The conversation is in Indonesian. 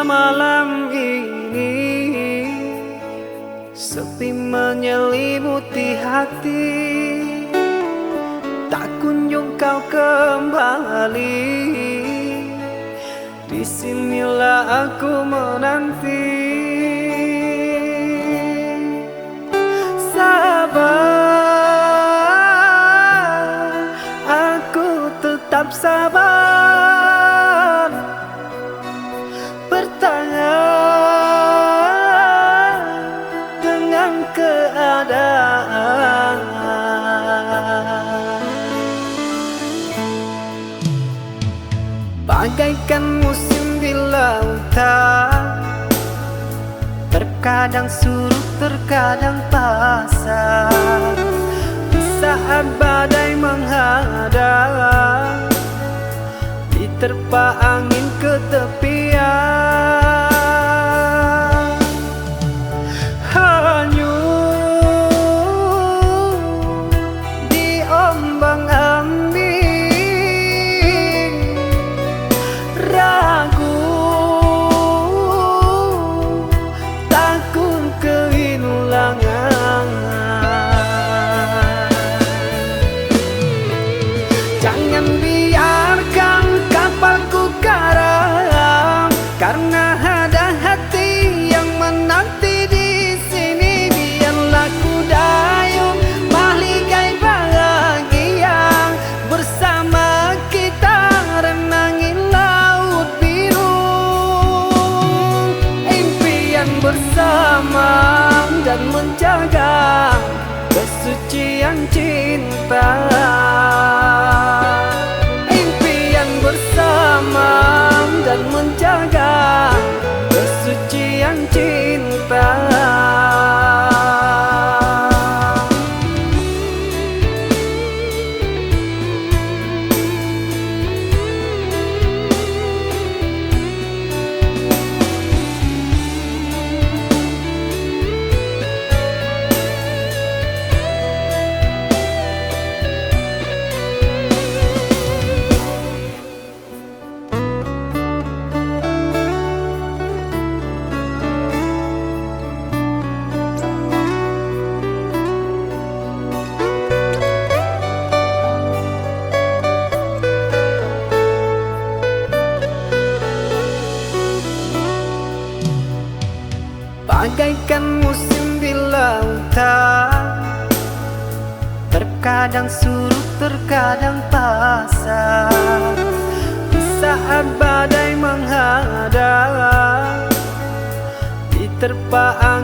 malam ini sepi menyelimuti hati, tak kunjung kau kembali. Disinilah aku menanti. Sabar, aku tetap sabar, bertahan dengan keadaan. Bagaikan musim di lautan, terkadang surut, terkadang pasang. Di saat badai menghadang, diterpa angin ke tepian. Hanyut diombang-ambing, ragu, takut kehilangan. Jangan biarkan kapalku karam, karena ada hati yang menanti di sini. Biarlah ku dayung mahligai bahagia, bersama kita renangi laut biru. Impian bersama dan menjaga kesucian cinta. Dan menjaga kesucian cinta. Bagaikan musim di lautan, terkadang surut, terkadang pasang. Di saat badai menghadang, diterpa angin